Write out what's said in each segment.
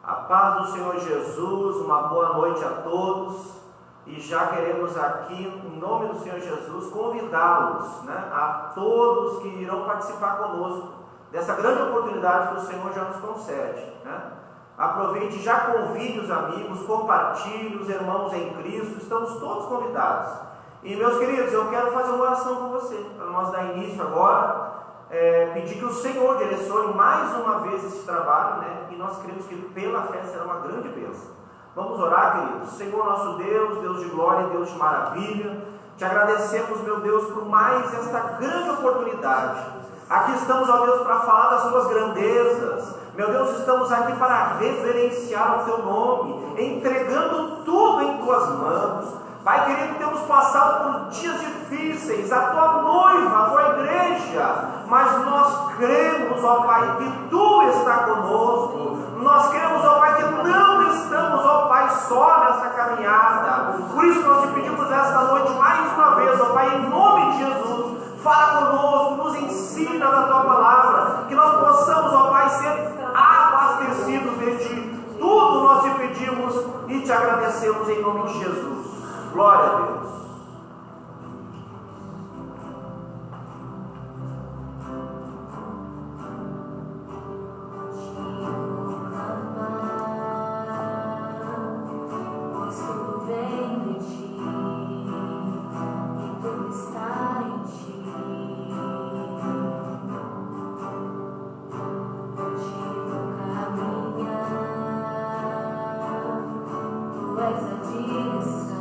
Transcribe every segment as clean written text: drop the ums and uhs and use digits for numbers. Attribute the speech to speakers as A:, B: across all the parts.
A: A paz do Senhor Jesus, uma boa noite a todos. E já queremos aqui, em nome do Senhor Jesus, convidá-los, né, a todos que irão participar conosco dessa grande oportunidade que o Senhor já nos concede, né? Aproveite, já convide os amigos, compartilhe, os irmãos em Cristo, estamos todos convidados. E meus queridos, eu quero fazer uma oração com você, para nós dar início agora, pedir que o Senhor direcione mais uma vez esse trabalho, né? E nós cremos que pela fé será uma grande bênção. Vamos orar, queridos. Senhor nosso Deus, Deus de glória e Deus de maravilha, te agradecemos, meu Deus, por mais esta grande oportunidade. Aqui estamos, ó Deus, para falar das tuas grandezas. Meu Deus, estamos aqui para reverenciar o teu nome, entregando tudo em tuas mãos. Pai querido, temos passado por dias difíceis, a tua noiva, a tua igreja, mas nós cremos, ó Pai, que tu está conosco. Nós cremos, ó Pai, que não estamos, ó Pai, só nessa caminhada. Por isso nós te pedimos esta noite mais uma vez, ó Pai, em nome de Jesus, fala conosco, nos ensina da tua palavra, que nós possamos, ó Pai, ser abastecidos de ti. Tudo nós te pedimos e te agradecemos em nome de Jesus. Glória a Deus.
B: Tu és a direção.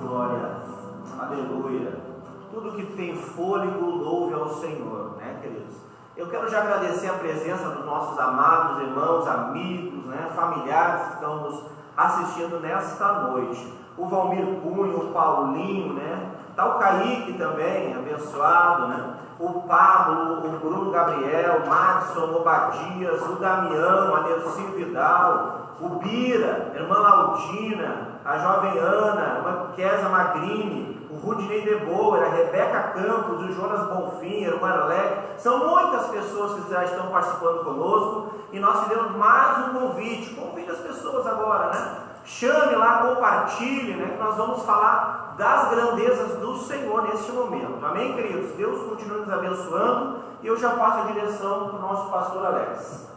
A: Glória. Aleluia. Tudo que tem fôlego, louve ao Senhor, né, queridos? Eu quero já agradecer a presença dos nossos amados irmãos, amigos, né, familiares que estão nos assistindo nesta noite. O Valmir Cunha, o Paulinho, né? Tá o Kaique também, abençoado, né? O Pablo, o Bruno Gabriel, o Madison, o Obadias, o Damião, a Neucil Vidal, o Bira, a irmã Laudina, a jovem Ana, a irmã Késia Magrini, o Rudinei de Boer, a Rebeca Campos, o Jonas Bonfim, a irmã Arlete. São muitas pessoas que já estão participando conosco e nós fizemos mais um convite. Convide as pessoas agora, né? Chame lá, compartilhe, né? Que nós vamos falar das grandezas do Senhor neste momento. Amém, queridos? Deus continue nos abençoando e eu já passo a direção para o nosso pastor Alex.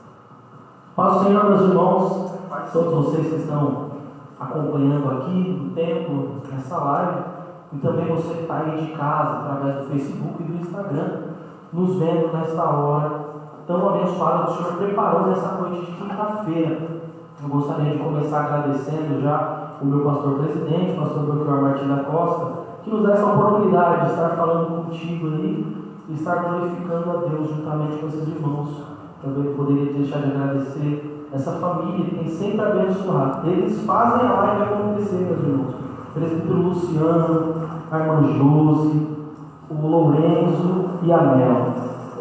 B: Paz do Senhor, meus irmãos, todos vocês que estão acompanhando aqui no templo, nessa live, e também você que está aí de casa, através do Facebook e do Instagram, nos vendo nesta hora tão abençoada que o Senhor preparou nessa noite de quinta-feira. Eu gostaria de começar agradecendo já o meu pastor presidente, o pastor Dr. Martim da Costa, que nos dá essa oportunidade de estar falando contigo aí e estar glorificando a Deus juntamente com esses irmãos. Também poderia deixar de agradecer essa família que tem sempre abençoado. Eles fazem a live acontecer, meus irmãos. O presbítero Luciano, a irmã Josi, o Lourenço e a Mel.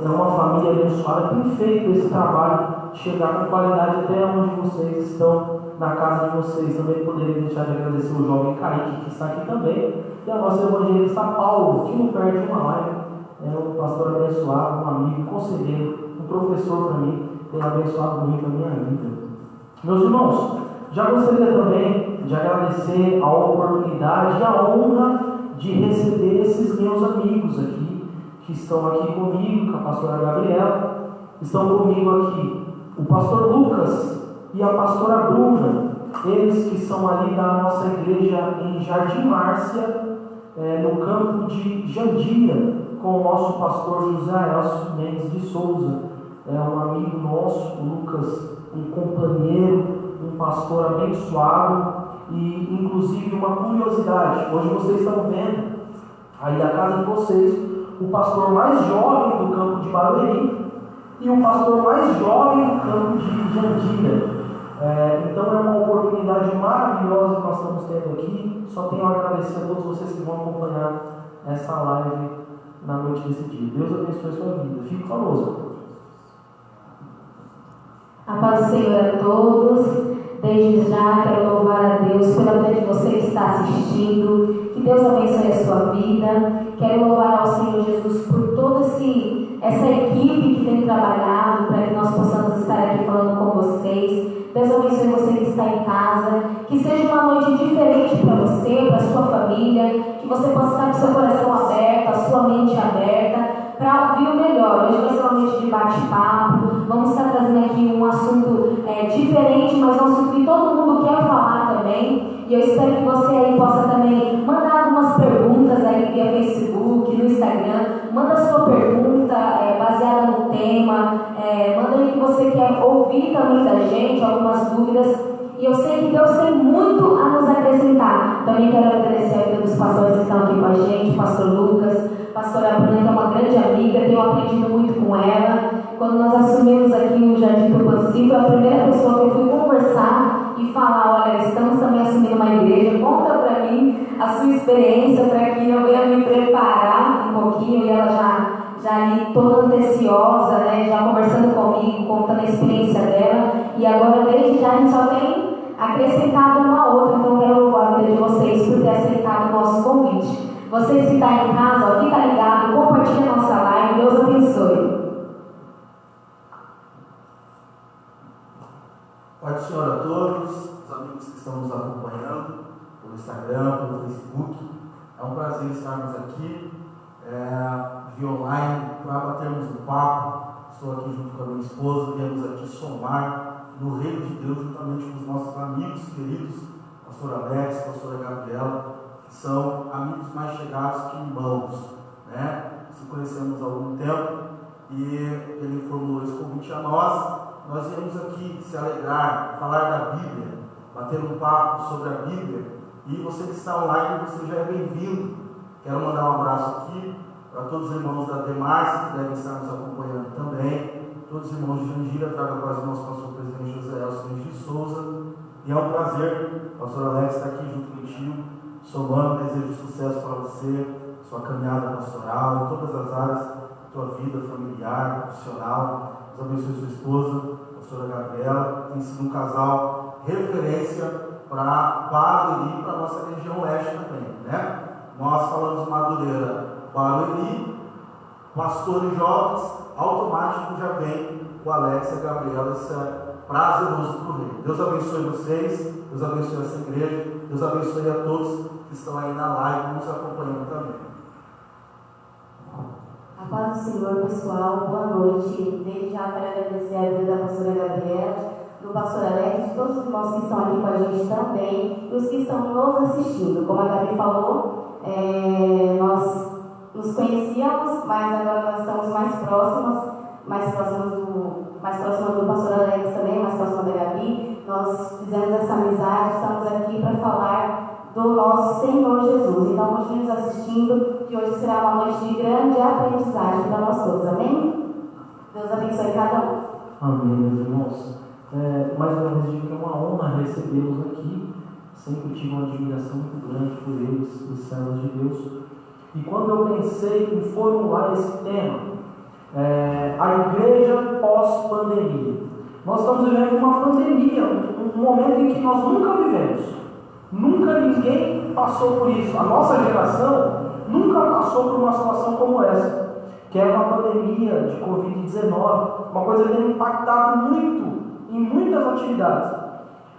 B: É uma família abençoada que tem feito esse trabalho chegar com qualidade até onde vocês estão, na casa de vocês. Também poderia deixar de agradecer o jovem Kaique, que está aqui também, e a nossa evangelista Paulo, que não perde uma live. É um pastor abençoado, um amigo, um conselheiro, um professor para mim, tem abençoado muito a minha vida. Meus irmãos, já gostaria também de agradecer a oportunidade e a honra de receber esses meus amigos aqui, que estão aqui comigo, com a pastora Gabriela, estão comigo aqui o pastor Lucas e a pastora Bruna, eles que são ali da nossa igreja em Jardim Márcia, no campo de Jandira, com o nosso pastor José Elcio Mendes de Souza. É um amigo nosso, o Lucas, um companheiro, um pastor abençoado. E inclusive uma curiosidade, hoje vocês estão vendo aí a casa de vocês, o pastor mais jovem do campo de Barueri e o pastor mais jovem do campo de Jandira. Então é uma oportunidade maravilhosa que nós estamos tendo aqui. Só tenho a agradecer a todos vocês que vão acompanhar essa live na noite desse dia. Deus abençoe a sua vida. Fique conosco.
C: A paz do Senhor a todos. Desde já quero louvar a Deus pela vida de você que está assistindo. Que Deus abençoe a sua vida. Quero louvar ao Senhor Jesus por toda essa equipe que tem trabalhado para que nós possamos estar aqui falando com vocês. Deus abençoe você que está em casa. Que seja uma noite diferente para você, para a sua família. Que você possa estar com seu coração aberto, a sua mente aberta, para ouvir o melhor. Hoje vai ser uma noite de bate-papo. Vamos estar trazendo aqui um assunto diferente, mas um assunto que todo mundo quer falar também. E eu espero que você aí possa também mandar algumas perguntas aí via Facebook, no Instagram. Manda a sua pergunta baseada no tema. Manda aí que você quer ouvir também da gente, algumas dúvidas. E eu sei que Deus tem muito a nos acrescentar. Também quero agradecer a vida dos pastores que estão aqui com a gente, pastor Lucas, pastora Bruna, que é uma grande amiga, tenho aprendido muito com ela. Quando nós assumimos aqui o Jardim Tupanci, foi a primeira pessoa que eu fui conversar e falar: olha, estamos também assumindo uma igreja, conta para mim a sua experiência, para que eu venha me preparar um pouquinho. E ela já ali toda anteciosa, né, já conversando comigo, contando a experiência dela. E agora, desde já, a gente só tem acrescentado uma outra. Então eu quero louvar a vida de vocês por ter aceitado o nosso convite. Vocês que estão em casa, ó, fica ligado, compartilha a nossa live. Deus abençoe.
B: Pai do Senhor a todos, os amigos que estão nos acompanhando pelo Instagram, pelo Facebook. É um prazer estarmos aqui via online para batermos um papo. Estou aqui junto com a minha esposa, viemos aqui somar no reino de Deus juntamente com os nossos amigos queridos, pastor Alex, pastora Gabriela, que são amigos mais chegados que irmãos, né? Se conhecemos há algum tempo e ele formulou esse convite a nós. Nós viemos aqui se alegrar, falar da Bíblia, bater um papo sobre a Bíblia
D: E você que está online, você já é bem-vindo. Quero mandar um abraço aqui para todos os irmãos da Demárcia que devem estar nos acompanhando também. Todos os irmãos de Jandira, traga a paz do nosso pastor presidente José Elcio de Souza. E é um prazer, pastor Alex, estar aqui junto contigo, somando, desejo sucesso para você, sua caminhada pastoral, em todas as áreas da tua vida familiar, profissional. Deus abençoe sua esposa, a pastora Gabriela, tem sido um casal referência para Barueri, para a nossa região oeste também, né? Nós falamos de Madureira, Barueri, pastores jovens, automático já vem o Alex e a Gabriela, isso é prazeroso para o rei. Deus abençoe vocês, Deus abençoe essa igreja, Deus abençoe a todos que estão aí na live nos acompanhando também.
C: A paz do Senhor, pessoal, boa noite. Desde já quero agradecer a vida da pastora Gabriela, do pastor Alex, de todos os irmãos que estão aqui com a gente também, e os que estão nos assistindo. Como a Gabi falou, nós nos conhecíamos, mas agora nós estamos mais próximas do pastor Alex também, mais próxima da Gabi. Nós fizemos essa amizade, estamos aqui para falar do nosso Senhor Jesus. Então, continue nos assistindo, que hoje será uma noite de grande aprendizagem para nós todos. Amém? Deus abençoe cada um.
B: Amém, meus irmãos. Mais uma vez digo que é uma honra recebê-los aqui. Sempre tive uma admiração muito grande por eles, os servos de Deus. E quando eu pensei em formular esse tema, a igreja pós-pandemia, nós estamos vivendo uma pandemia, um momento em que nós nunca vivemos. Nunca ninguém passou por isso. A nossa geração nunca passou por uma situação como essa, que é uma pandemia de Covid-19, uma coisa que tem impactado muito em muitas atividades.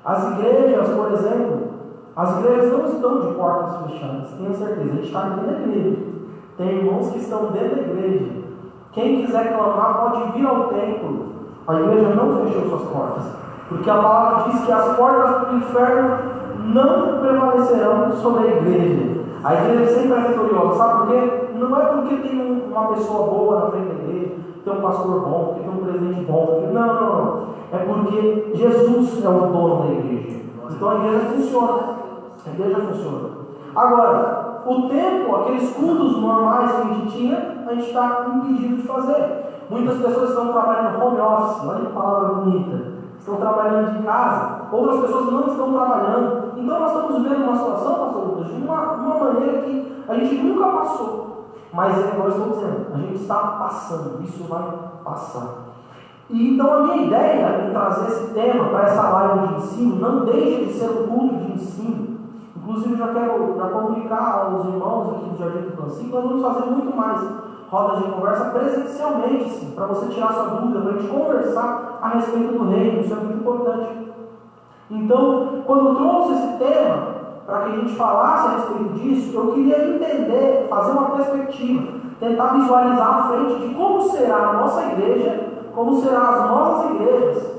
B: As igrejas, por exemplo, as igrejas não estão de portas fechadas, tenho certeza. A gente está dentro da igreja. Tem irmãos que estão dentro da igreja. Quem quiser clamar pode vir ao templo. A igreja não fechou suas portas, porque a palavra diz que as portas do inferno não prevalecerão sobre a igreja. A igreja sempre é vitoriosa. Sabe por quê? Não é porque tem uma pessoa boa na frente da igreja, tem um pastor bom, porque tem um presidente bom. Porque... Não. É porque Jesus é o dono da igreja. Então a igreja funciona. A igreja funciona. Agora, o tempo, aqueles cultos normais que a gente tinha, a gente está impedido de fazer. Muitas pessoas estão trabalhando no home office, olha que palavra bonita. Estão trabalhando de casa, outras pessoas não estão trabalhando. Então nós estamos vivendo uma situação, pastor Lucas, de uma maneira que a gente nunca passou. Mas é igual eu estou dizendo, a gente está passando, isso vai passar. E então a minha ideia em trazer esse tema para essa live de ensino não deixa de ser um culto de ensino. Inclusive já quero comunicar aos irmãos aqui do Jardim do Pancim que nós vamos fazer muito mais rodas de conversa presencialmente, sim, para você tirar sua dúvida, para a gente conversar a respeito do reino, isso é muito importante. Então, quando eu trouxe esse tema, para que a gente falasse a respeito disso, eu queria entender, fazer uma perspectiva, tentar visualizar à frente de como será a nossa igreja, como serão as nossas igrejas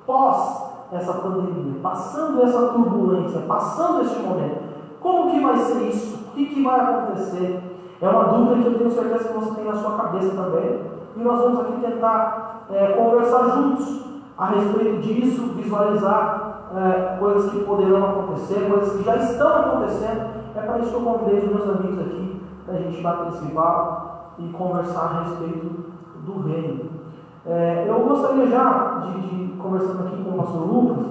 B: pós essa pandemia, passando essa turbulência, passando este momento. Como que vai ser isso? O que vai acontecer? É uma dúvida que eu tenho certeza que você tem na sua cabeça também. E nós vamos aqui tentar conversar juntos a respeito disso, visualizar coisas que poderão acontecer, coisas que já estão acontecendo. É para isso que eu convidei os meus amigos aqui, para a gente bater esse papo e conversar a respeito do reino. Eu gostaria já de conversando aqui com o pastor Lucas.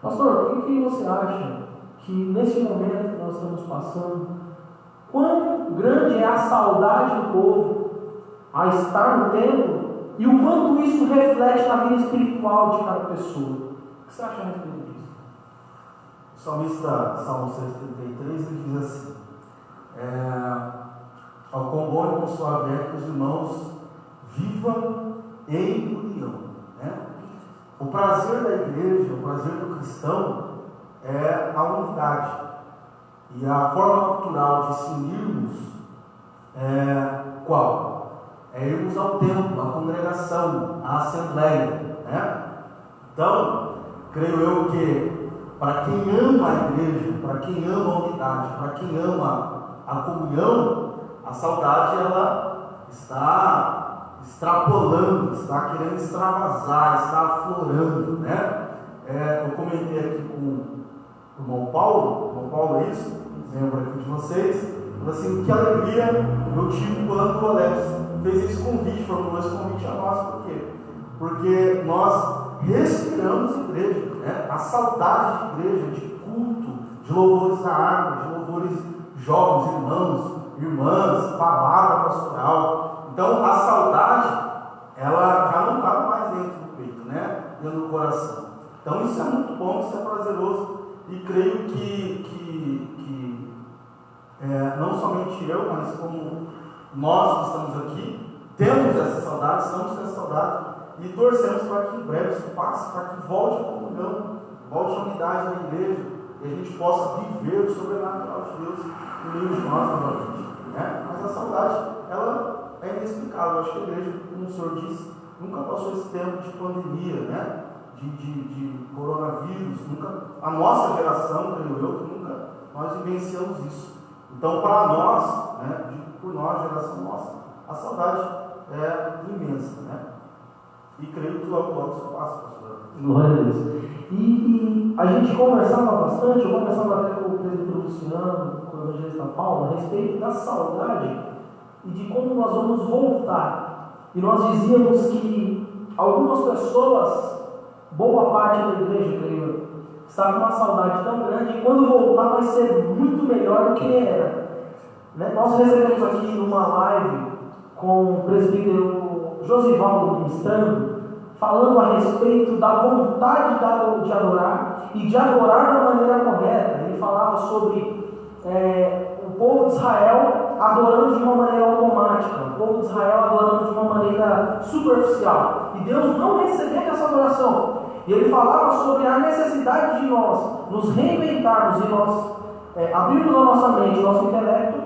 B: Pastor, o que você acha que nesse momento que nós estamos passando, quão grande é a saudade do povo a estar no templo e o quanto isso reflete na vida espiritual de cada pessoa? O que você acha a respeito disso?
D: O salmista, Salmo 133, ele diz assim: ao quão bom e quão suave é que os irmãos vivam em união. Né? O prazer da igreja, o prazer do cristão é a unidade. E a forma cultural de se unirmos é qual? É irmos ao templo, à congregação, à assembleia. Né? Então, creio eu que para quem ama a igreja, para quem ama a unidade, para quem ama a comunhão, a saudade ela está extrapolando, está querendo extravasar, está aflorando, né? Eu comentei aqui com irmão Paulo é isso? Lembra aqui de vocês? Assim, que alegria eu tive quando o Alex fez esse convite, formulou esse convite a nós. Por quê? Porque nós respiramos igreja, né? A saudade de igreja, de culto, de louvores na árvore, de louvores jovens, irmãos, irmãs, palavra pastoral. Então a saudade, ela já não cabe mais dentro do peito, né? Dentro do coração. Então isso é muito bom, isso é prazeroso, e creio que não somente eu, mas como nós que estamos aqui, temos essa saudade, estamos com essa saudade, e torcemos para que em breve isso passe, para que volte a comunhão, volte a unidade da igreja, e a gente possa viver o sobrenatural de Deus no meio de nós novamente, né? Mas a saudade, ela é inexplicável. Eu acho que a igreja, como o Senhor disse, nunca passou esse tempo de pandemia, né? De coronavírus, nunca, a nossa geração, creio eu, que nunca nós vivenciamos isso. Então, para nós, né, por nós, geração nossa, a saudade é imensa, né? E creio que logo isso passa, pastor.
B: Glória a Deus. E a gente conversava bastante, eu conversava até com o presbítero Luciano, com o evangelista Paulo, a respeito da saudade e de como nós vamos voltar. E nós dizíamos que algumas pessoas, boa parte da igreja, creio eu, está com uma saudade tão grande, e quando voltar vai ser muito melhor do que era. Né? Nós recebemos aqui numa live com o presbítero Josivaldo ministrando, falando a respeito da vontade de adorar e de adorar da maneira correta. Ele falava sobre o povo de Israel adorando de uma maneira automática, o povo de Israel adorando de uma maneira superficial, e Deus não recebia essa adoração. E ele falava sobre a necessidade de nós nos reinventarmos e nós abrirmos a nossa mente, o nosso intelecto,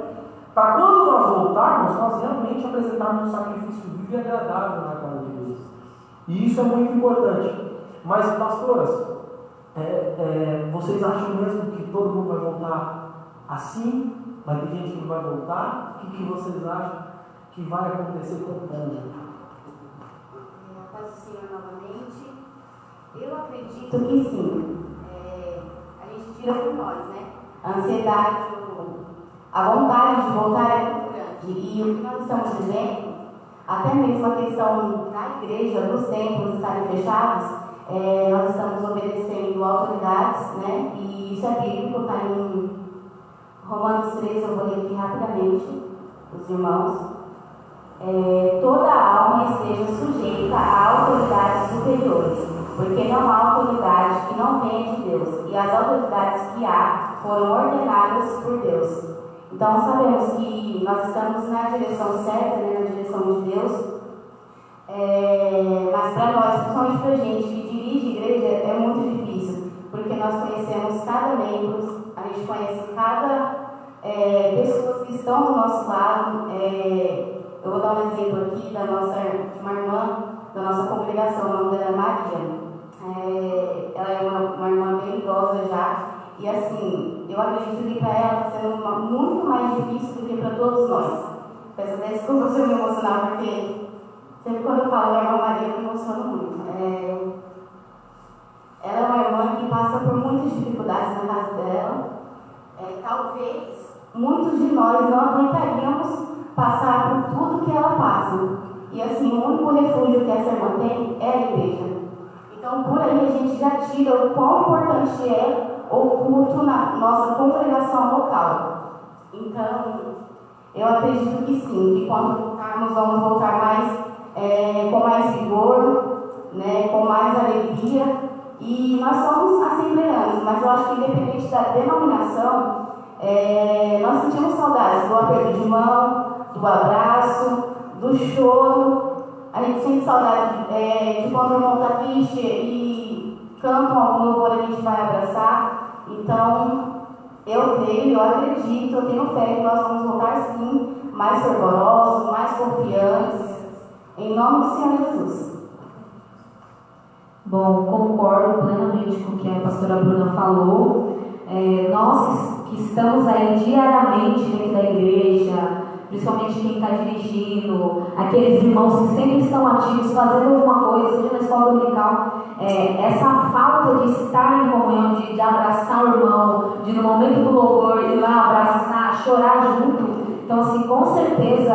B: para quando nós voltarmos, nós realmente apresentarmos um sacrifício vivo e agradável na casa de Deus. E isso é muito importante. Mas, pastoras, vocês acham mesmo que todo mundo vai voltar assim? Vai ter gente que não vai voltar? O que vocês acham que vai acontecer com o povo?
C: Paz do Senhor novamente. Eu acredito que sim. A gente tira por nós, né? A ansiedade, a vontade de voltar é muito grande. E o que nós estamos vivendo, até mesmo a questão da igreja, dos templos estarem fechados, nós estamos obedecendo autoridades, né? E isso é bíblico, está em Romanos 13, eu vou ler aqui rapidamente, os irmãos. Toda alma esteja sujeita a autoridades superiores, porque não há autoridade que não venha de Deus, e as autoridades que há foram ordenadas por Deus. Então sabemos que nós estamos na direção certa, né, na direção de Deus, mas para nós, principalmente para a gente que dirige igreja, é muito difícil, porque nós conhecemos cada membro, a gente conhece cada pessoas que estão do nosso lado. Eu vou dar um exemplo aqui de uma irmã da nossa congregação, o nome dela é Maria. Ela é uma irmã bem idosa já, e assim, eu acredito que para ela está sendo muito mais difícil do que para todos nós. Peço até desculpa se eu me emocionar, porque sempre quando eu falo da irmã Maria eu me emociono muito. Ela é uma irmã que passa por muitas dificuldades na casa dela. Talvez muitos de nós não aguentaríamos passar por tudo que ela passa. E assim, o único refúgio que essa irmã tem é a igreja. Então, por aí a gente já tira o quão importante é o culto na nossa congregação local. Então, eu acredito que sim, que quando voltarmos, vamos voltar mais, com mais vigor, né, com mais alegria. E nós somos assembleanos, mas eu acho que independente da denominação, nós sentimos saudades do aperto de mão, do abraço, do choro. A gente sente saudade de quando o irmão está triste e canta algum louvor, a gente vai abraçar. Então, eu creio, eu acredito, eu tenho fé que nós vamos voltar sim, mais fervorosos, mais confiantes, em nome do Senhor Jesus.
E: Bom, concordo plenamente com o que a pastora Bruna falou. Nós que estamos aí diariamente dentro da igreja,
C: principalmente quem está dirigindo, aqueles irmãos que sempre estão ativos, fazendo alguma coisa, seja na escola dominical, essa falta de estar em comunhão, de abraçar o irmão, de no momento do louvor ir lá abraçar, chorar junto. Então, assim, com certeza,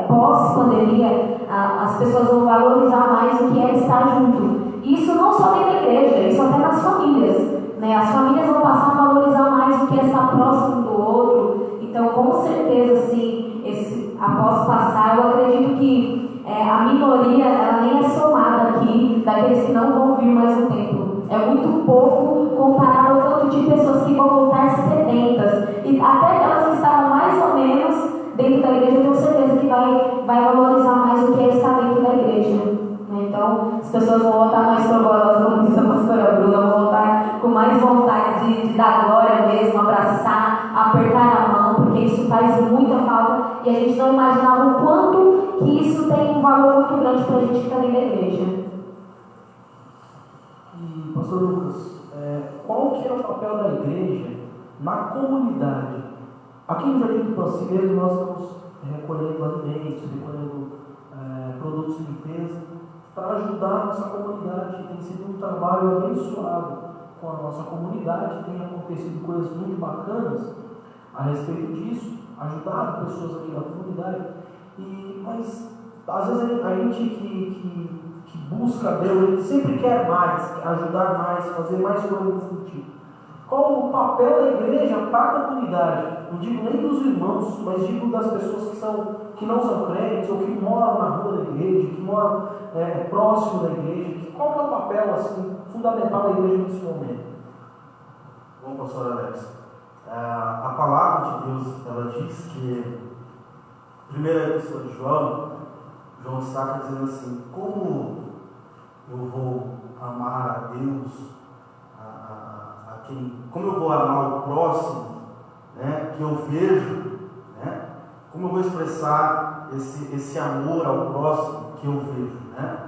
C: pós-pandemia, as pessoas vão valorizar mais o que é estar junto. Isso não só dentro da igreja, isso até nas famílias, né? As famílias vão passar a valorizar mais o que é estar próximo do outro. Então, com certeza, assim, após passar, eu acredito que a minoria, ela nem é somada aqui daqueles que não vão vir mais um tempo. É muito pouco comparado ao tanto de pessoas que vão voltar sedentas. E até aquelas que estavam mais ou menos dentro da igreja, eu tenho certeza que vai valorizar mais o que é estar dentro da igreja. Então, as pessoas vão voltar mais formosas, como diz a pastora Bruna, vão voltar com mais vontade de dar glória mesmo, abraçar, apertar a mão, porque isso faz muita falta e a gente não imaginava o quanto que isso tem um valor muito grande para a gente que está dentro da igreja.
B: E, pastor Lucas, qual que é o papel da igreja na comunidade? Aqui no Jardim do Panci mesmo nós estamos recolhendo alimentos, recolhendo produtos de limpeza para ajudar a nossa comunidade. Tem sido um trabalho abençoado com a nossa comunidade, tem acontecido coisas muito bacanas a respeito disso, ajudar pessoas aqui na comunidade. Mas às vezes a gente que busca Deus, ele sempre quer mais, ajudar mais, fazer mais coisas nesse sentido. Qual o papel da igreja para a comunidade? Não digo nem dos irmãos, mas digo das pessoas que não são crentes ou que moram na rua da igreja, que moram próximo da igreja. Qual que é o papel assim, fundamental da igreja nesse momento?
D: Bom, pastor Alex, a palavra de Deus, ela diz que, primeira epístola de João destaca dizendo assim: como eu vou amar a Deus, como eu vou amar o próximo, né, que eu vejo, né, como eu vou expressar esse amor ao próximo que eu vejo, né?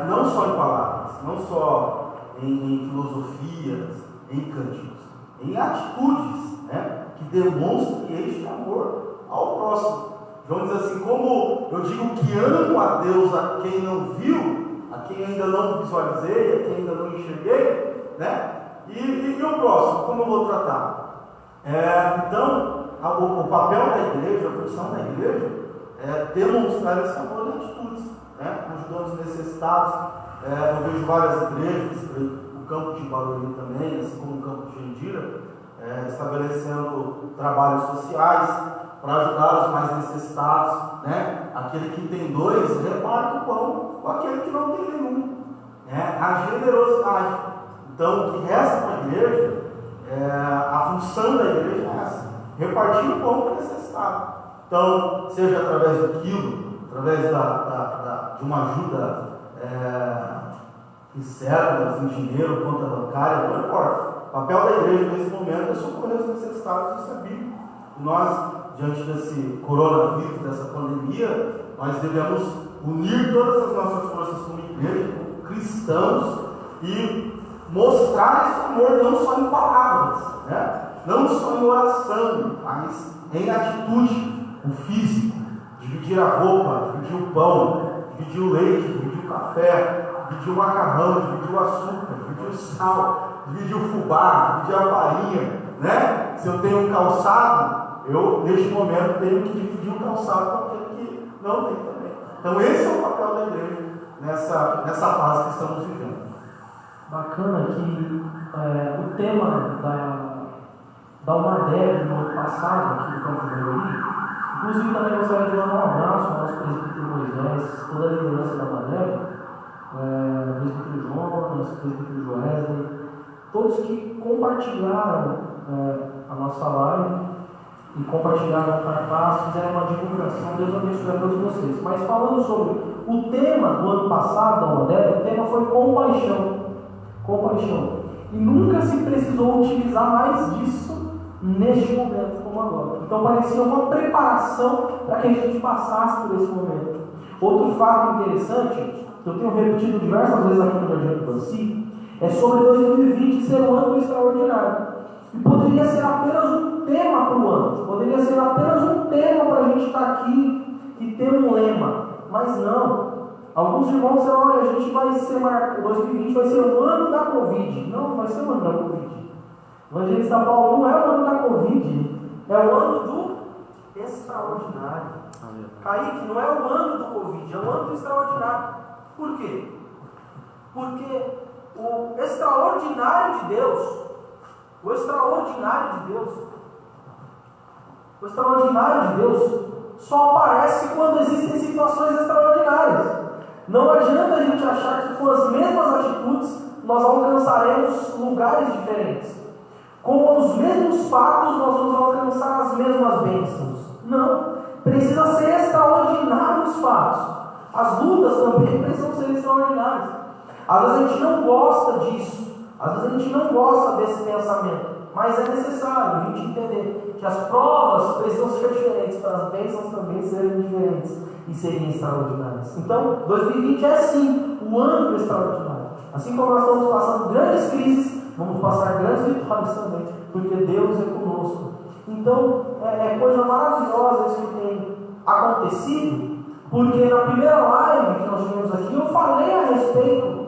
D: Não só em palavras, não só em filosofias, em cânticos, em atitudes, né, que demonstram este amor ao próximo. João diz assim: como eu digo que amo a Deus a quem não viu, a quem ainda não visualizei, a quem ainda não enxerguei, né? E o próximo, como eu vou tratar? Então, o papel da igreja, a função da igreja é demonstrar esse amor em atitudes, né? Ajudando os necessitados. Eu vejo várias igrejas, o campo de Barueri também, assim como o campo de Jandira, estabelecendo trabalhos sociais para ajudar os mais necessitados, né? Aquele que tem dois, reparte o pão com aquele que não tem nenhum, né? A generosidade. Então, o que resta para a igreja, a função da igreja é essa: repartir o pão para o necessitado. Então, seja através do quilo, através de uma ajuda em cédulas, em dinheiro, conta bancária, não importa. O papel da igreja nesse momento é socorrer os necessitados, isso é bíblico. E nós, diante desse coronavírus, dessa pandemia, nós devemos unir todas as nossas forças como igreja, como cristãos, e mostrar esse amor não só em palavras, né? Não só em oração, mas em atitude, o físico, dividir a roupa, dividir o pão, dividir o leite, dividir o café, dividir o macarrão, dividir o açúcar, dividir o sal, dividir o fubá, dividir a farinha, né? Se eu tenho um calçado, eu neste momento tenho que dividir o calçado com aquele que não tem também. Então esse é o papel da igreja nessa fase que estamos vivendo.
B: Bacana que o tema da UMADEB no ano passado, aqui no Campo de Barueri, inclusive também gostaria de mandar um abraço ao nosso presbítero Moisés, toda a liderança da UMADEB, o presbítero Jonas, o presbítero Joesley, todos que compartilharam a nossa live e compartilharam o cartaz, fizeram uma divulgação. Deus abençoe a todos vocês. Mas falando sobre o tema do ano passado da UMADEB, o tema foi compaixão. E nunca se precisou utilizar mais disso neste momento como agora. Então parecia uma preparação para que a gente passasse por esse momento. Outro fato interessante, que eu tenho repetido diversas vezes aqui no Jardim do Panci, é sobre 2020 ser um ano extraordinário. E poderia ser apenas um tema para o ano, poderia ser apenas um tema gente está aqui e ter um lema, mas não. Alguns irmãos disseram, olha, a gente vai ser 2020 vai ser o ano da Covid. Não vai ser o ano da Covid. O evangelista Paulo não é o ano da Covid, é o ano do extraordinário. Kaique, não é o ano do Covid, é o ano do extraordinário. Por quê? Porque o extraordinário de Deus, o extraordinário de Deus só aparece quando existem situações extraordinárias. Não adianta a gente achar que com as mesmas atitudes nós alcançaremos lugares diferentes. Com os mesmos fatos nós vamos alcançar as mesmas bênçãos. Não. Precisa ser extraordinário os fatos. As lutas também precisam ser extraordinárias. Às vezes a gente não gosta disso. Às vezes a gente não gosta desse pensamento. Mas é necessário a gente entender que as provas precisam ser diferentes para as bênçãos também serem diferentes e serem extraordinárias. Então, 2020 é sim o ano do extraordinário. Assim como nós estamos passando grandes crises, vamos passar grandes vitórias também, porque Deus é conosco. Então, é coisa maravilhosa isso que tem acontecido, porque na primeira live que nós tivemos aqui, eu falei a respeito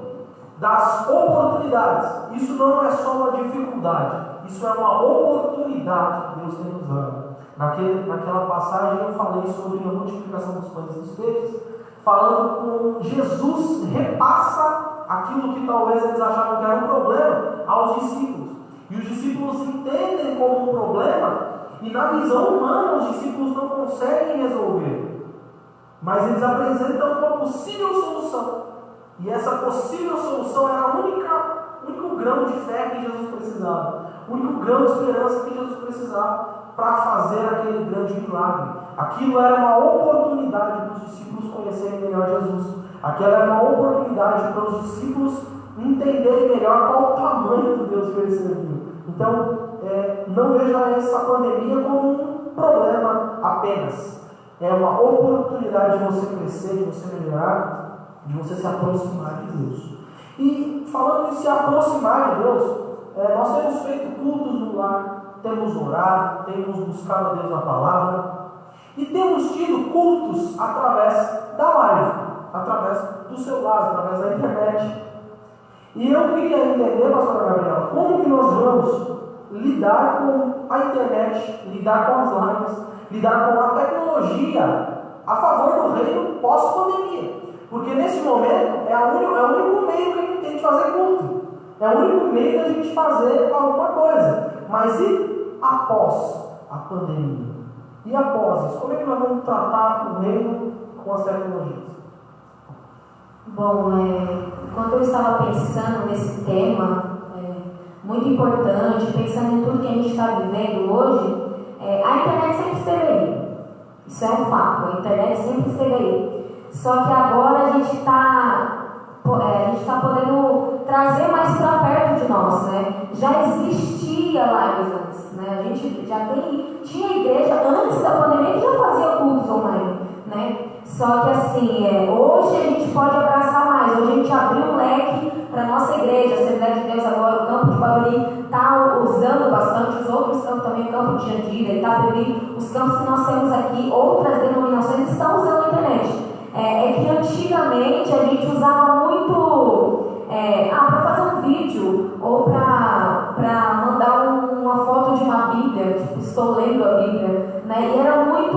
B: das oportunidades. Isso não é só uma dificuldade, isso é uma oportunidade que Deus tem nos dado. Naquela passagem eu falei sobre a multiplicação dos pães e dos peixes, falando com Jesus repassa aquilo que talvez eles achavam que era um problema aos discípulos. E os discípulos entendem como um problema e na visão humana os discípulos não conseguem resolver. Mas eles apresentam uma possível solução. E essa possível solução era o único grão de fé que Jesus precisava. O único grão de esperança que Jesus precisava para fazer aquele grande milagre. Aquilo era uma oportunidade para os discípulos conhecerem melhor Jesus. Aquela era uma oportunidade para os discípulos entenderem melhor qual o tamanho do Deus que eles serviam. Então, não veja essa pandemia como um problema apenas. É uma oportunidade de você crescer, de você melhorar, de você se aproximar de Deus. E falando em se aproximar de Deus, nós temos feito cultos no lar, temos orado, temos buscado a Deus na palavra e temos tido cultos através da live, através do celular, através da internet. E eu queria entender, pastora Gabriela, como que nós vamos lidar com a internet, lidar com as lives, lidar com a tecnologia a favor do reino pós-pandemia. Porque nesse momento é o único meio que a gente tem de fazer culto. É o único meio da gente fazer alguma coisa. Mas e após a pandemia? E após isso? Como é que nós vamos tratar o reino com as tecnologias?
C: Bom, quando eu estava pensando nesse tema, muito importante, pensando em tudo que a gente está vivendo hoje, a internet sempre esteve aí. Isso é um fato, a internet sempre esteve aí. Só que agora a gente está podendo trazer mais para perto de nós, né? Já existia lives antes, né? A gente já tinha igreja antes da pandemia que já fazia cultos online, né? Só que assim, hoje a gente pode abraçar mais, hoje a gente abriu um leque para a nossa igreja, a Assembleia de Deus agora, o Campo de Barueri está usando bastante, os outros campos também, o Campo de Jandira, Itapevi, os campos que nós temos aqui, outras denominações estão usando a internet. É que antigamente a gente usava muito para fazer um vídeo ou para mandar uma foto de uma Bíblia, tipo, estou lendo a Bíblia, né? E era muito,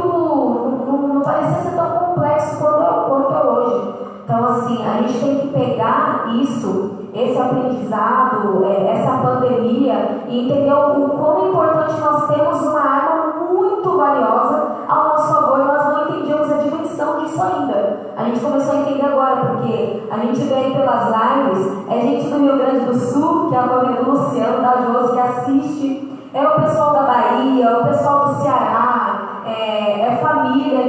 C: não parecia ser tão complexo quanto é hoje. Então assim, a gente tem que pegar isso, esse aprendizado, essa pandemia e entender o quão importante nós temos uma arma muito valiosa ao nosso favor. Nós não entendíamos a dimensão disso ainda. A gente começou a entender agora, porque a gente vê aí pelas lives, é gente do Rio Grande do Sul, que é a família do Luciano, da Josi, que assiste, é o pessoal da Bahia, é o pessoal do Ceará, é família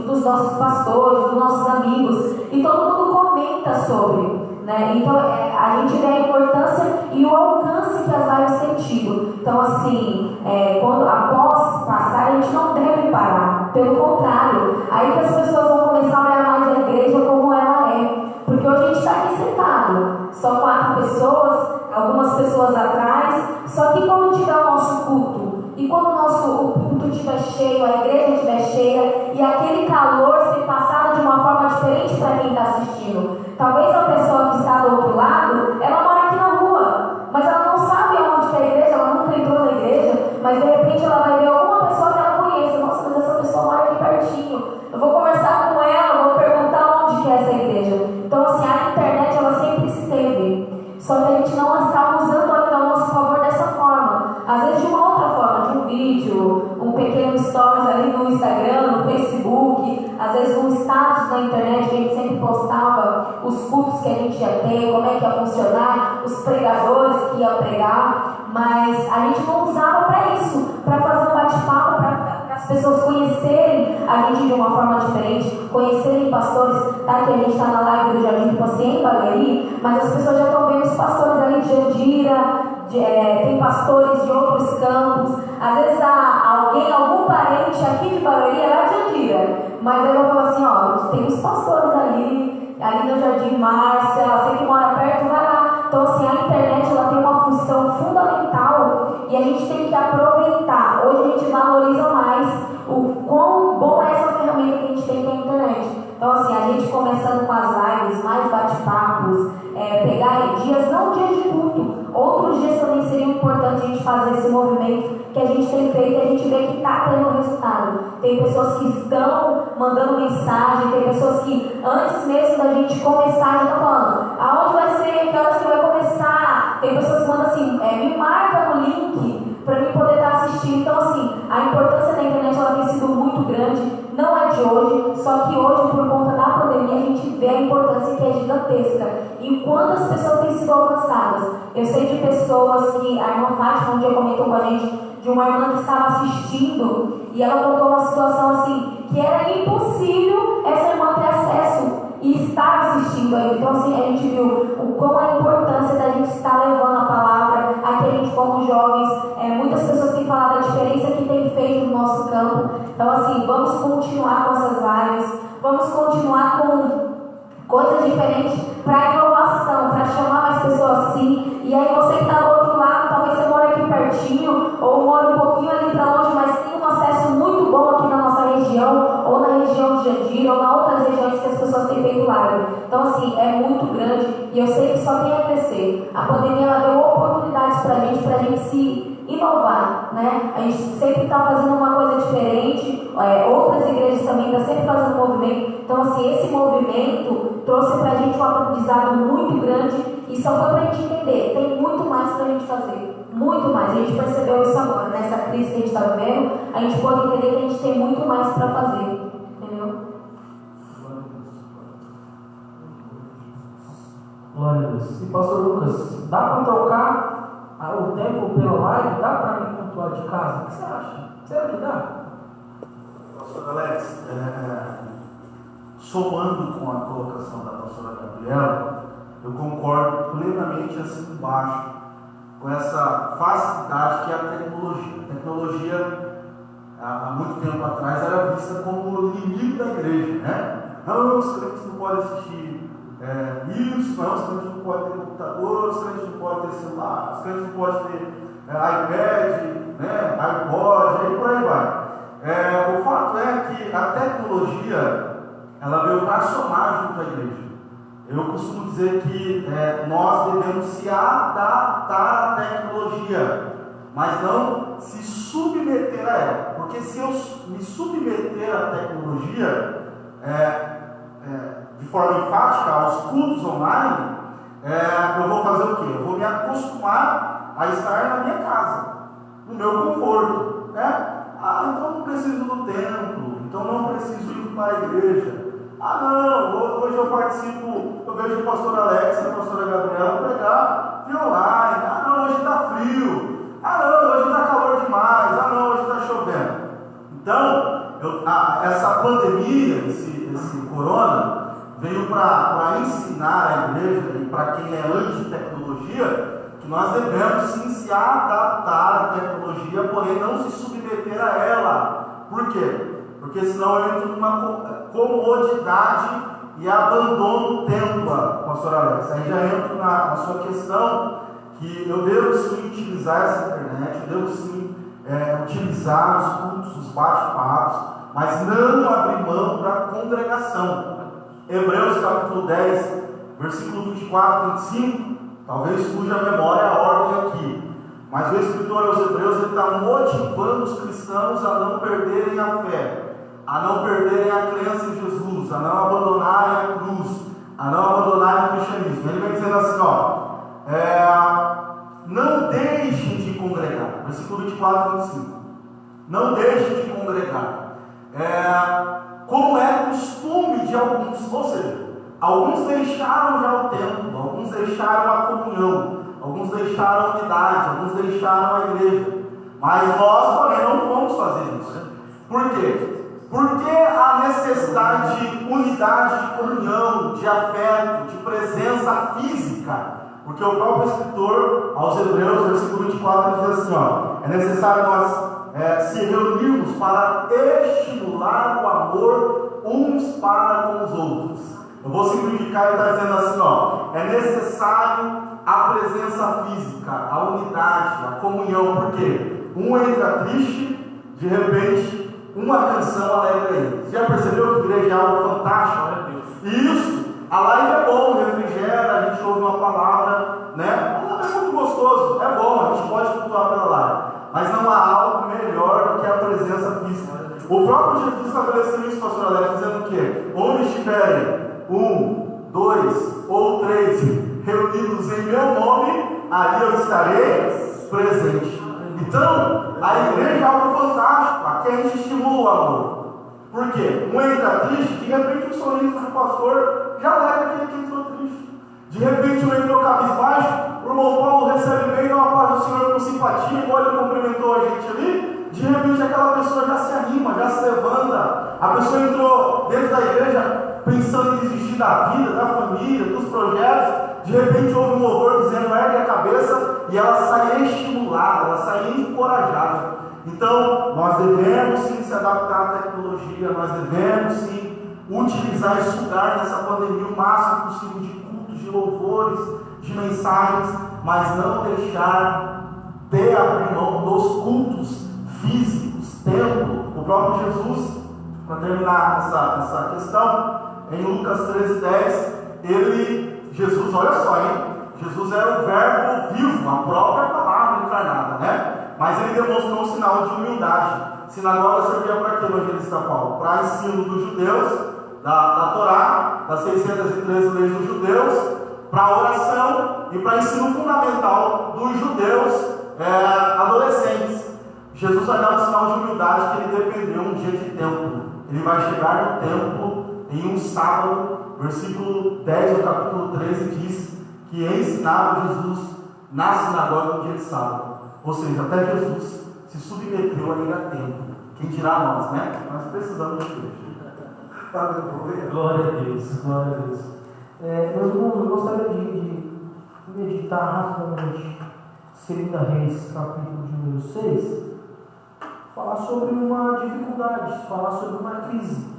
C: dos nossos pastores, dos nossos amigos, e todo mundo comenta sobre, né? Então a gente vê a importância e o alcance que as lives têm tido. Então assim, após passar, a gente não deve parar, pelo contrário, aí que as pessoas vão começar a olhar mais a igreja como ela é, porque hoje a gente está aqui sentado, só 4 pessoas, algumas pessoas atrás, só que quando tiver o nosso culto, e quando o nosso mas de repente ela vai ver alguma pessoa que ela conheça. Nossa, mas essa pessoa mora aqui pertinho. Eu vou conversar com ela, vou perguntar onde que é essa igreja. Então, assim, a internet ela sempre esteve. Só que a gente não está usando ainda ao nosso favor dessa forma. Às vezes de uma outra forma, de um vídeo, um pequeno stories ali no Instagram, no Facebook, às vezes um status na internet que a gente sempre postava, os cultos que a gente ia ter, como é que ia funcionar, os pregadores que iam pregar, mas a gente não usava para isso, para fazer um bate-papo, para as pessoas conhecerem a gente de uma forma diferente, conhecerem pastores, tá? Que a gente está na live do Jardim do Passeio em Barueri, mas as pessoas já estão vendo os pastores ali de Jandira, tem pastores de outros campos, às vezes algum parente aqui de Barueri é lá de Jandira, mas aí eu falo assim, ó, tem uns pastores ali no Jardim Márcia, você que mora perto, vai lá. Então assim, a internet ela tem uma função fundamental e a gente tem que aproveitar. Hoje a gente valoriza mais o quão bom é essa ferramenta que a gente tem, que é a internet. Então assim, a gente começando com as lives, mais bate-papos, pegar dias, não dias de culto, outros dias também seriam importantes a gente fazer esse movimento que a gente tem feito e a gente vê que está tendo resultado. Tem pessoas que estão mandando mensagem, tem pessoas que antes mesmo da gente começar já estão falando aonde vai ser, que horas que vai começar. Tem pessoas que mandam assim, me marca no link para mim poder estar assistindo. Então assim, a importância da internet ela tem sido muito grande, não é de hoje, só que hoje por conta da pandemia a gente vê a importância que é gigantesca e quantas pessoas têm sido alcançadas. Eu sei de pessoas que, a irmã Fátima um dia comentou com a gente de uma irmã que estava assistindo e ela contou uma situação assim, que era impossível essa irmã ter acesso e estar assistindo ainda. Então assim, a gente viu o quão a importância da gente estar levando a palavra, aqui a gente como jovens, muitas pessoas têm falado a diferença que tem feito no nosso campo. Então assim, vamos continuar com essas lives, vamos continuar com coisas diferentes para inovação, para chamar mais pessoas assim. E aí você que está do outro lado, talvez você mora aqui pertinho, ou mora um pouquinho ali para longe, mas tem um acesso muito bom aqui na nossa região, ou na região de Jandira, ou nas outras regiões que as pessoas têm feito live. Então assim, é muito grande e eu sei que só tem a crescer. A pandemia ela deu oportunidades para a gente se inovar, né? A gente sempre está fazendo uma coisa diferente, outras igrejas também estão sempre fazendo movimento. Então assim, esse movimento trouxe para a gente um aprendizado muito grande e só foi para a gente entender, tem muito mais para a gente fazer, muito mais. A gente percebeu isso agora, nessa crise que a gente está vivendo, a gente pode entender que a gente tem muito mais para fazer, entendeu?
B: Glória a Deus. E pastor Lucas, dá para trocar o tempo pela live? Dá para mim pontuar de casa? O que você acha? Será que dá?
D: Pastor Alex, somando com a colocação da pastora Gabriela, eu concordo plenamente assim embaixo com essa facilidade que é a tecnologia. A tecnologia, há muito tempo atrás, era vista como inimigo da igreja, né? Não, os crentes não podem assistir isso, não, os crentes não podem ter computador, os crentes não podem ter celular, os crentes não podem ter iPad, né, iPod, e por aí vai. O fato é que a tecnologia ela veio para somar junto à igreja. Eu costumo dizer que nós devemos se adaptar à tecnologia, mas não se submeter a ela. Porque se eu me submeter à tecnologia de forma enfática aos cultos online, eu vou fazer o quê? Eu vou me acostumar a estar na minha casa, no meu conforto, né? Então não preciso do templo, então não preciso ir para a igreja. Não, hoje eu participo, eu vejo o pastor Alex e a pastora Gabriela pregar via online. Não, hoje está frio. Não, hoje está calor demais. Não, hoje está chovendo. Então, essa pandemia, esse corona, veio para ensinar a igreja e para quem é anti-tecnologia, que nós devemos sim se adaptar à tecnologia, porém não se submeter a ela. Por quê? Porque senão eu entro numa comodidade e abandono o tempo, pastor Alex. Aí já entro na sua questão que eu devo sim utilizar essa internet, eu devo sim utilizar os cultos, os bate-papos, mas não abrir mão da congregação. Hebreus capítulo 10, versículo 24 e 25, talvez fuja a memória a ordem aqui, mas o escritor aos Hebreus ele está motivando os cristãos a não perderem a fé, a não perderem a crença em Jesus, a não abandonarem a cruz, a não abandonarem o cristianismo. Ele vem dizendo assim, não deixem de congregar. Versículo 24 e 25. Não deixem de congregar. Como é costume de alguns, ou seja, alguns deixaram já o templo, alguns deixaram a comunhão, alguns deixaram a unidade, alguns deixaram a igreja. Mas nós, porém, não vamos fazer isso. Por quê? Porque a necessidade de unidade, de comunhão, de afeto, de presença física. Porque o próprio escritor aos Hebreus, versículo 24, diz assim, é necessário nós se reunirmos para estimular o amor uns para com os outros. Eu vou simplificar e está dizendo assim, é necessário a presença física, a unidade, a comunhão. Por quê? Um entra triste, de repente, uma canção alegra ele. Você já percebeu que a igreja é algo fantástico? E isso, a live é bom, refrigera, a gente ouve uma palavra, né? É muito gostoso, é bom, a gente pode cultuar pela live. Mas não há algo melhor do que a presença física. O próprio Jesus estabeleceu isso, pastor Alex, dizendo o quê? Onde estiverem 1, 2 ou 3 reunidos em meu nome, ali eu estarei presente. Então, a igreja é algo fantástico. Aqui a gente estimula o amor. Por quê? Um entra triste, de repente o sorriso do pastor já leva aquele que entrou triste. De repente um entrou cabisbaixo, o irmão Paulo recebe bem, dá uma paz do Senhor com simpatia, igual ele cumprimentou a gente ali. De repente aquela pessoa já se anima, já se levanta. A pessoa entrou dentro da igreja pensando em desistir da vida, da família, dos projetos. De repente houve um louvor dizendo ergue a cabeça, e ela sai estimulada, ela sai encorajada. Então nós devemos sim se adaptar à tecnologia, nós devemos sim utilizar e sugar nessa pandemia o máximo possível de cultos, de louvores, de mensagens, mas não deixar de abrir mão dos cultos físicos, templo. O próprio Jesus, para terminar essa questão, em Lucas 13:10, Jesus, olha só, Jesus era o verbo vivo, a própria palavra encarnada, né? Mas ele demonstrou um sinal de humildade. Sinagoga servia para quê, evangelista Paulo? Para ensino dos judeus, da Torá, das 613 leis dos judeus, para oração e para ensino fundamental dos judeus adolescentes. Jesus vai dar um sinal de humildade que ele dependeu um dia de templo. Ele vai chegar no templo em um sábado. Versículo 10 do capítulo 13 diz que ensinava Jesus na sinagoga no dia de sábado. Ou seja, até Jesus se submeteu a ir a templo. Quem dirá nós, né? Nós precisamos de Deus.
B: Glória a Deus, glória a Deus. Meus irmãos, eu gostaria de meditar rapidamente 2 Reis, capítulo de número 6, falar sobre uma dificuldade, falar sobre uma crise.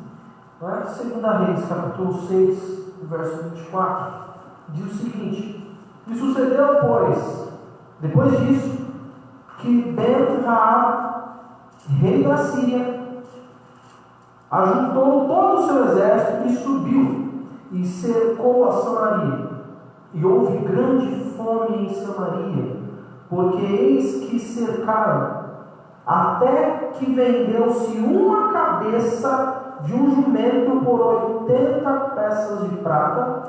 B: 2 Reis, capítulo 6, verso 24, diz o seguinte: e sucedeu, pois, depois disso, que Ben-Raab, rei da Síria, ajuntou todo o seu exército e subiu e cercou a Samaria. E houve grande fome em Samaria, porque eis que cercaram, até que vendeu-se uma cabeça de um jumento por 80 peças de prata,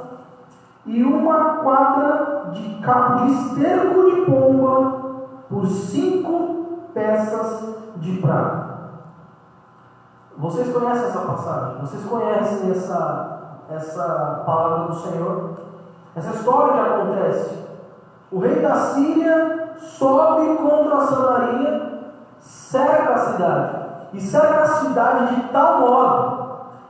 B: e uma quadra de cabo de esterco de pomba por 5 peças de prata. Vocês conhecem essa passagem? Vocês conhecem essa palavra do Senhor? Essa história que acontece. O rei da Síria sobe contra a Samaria, cerca a cidade. E cerca a cidade de tal modo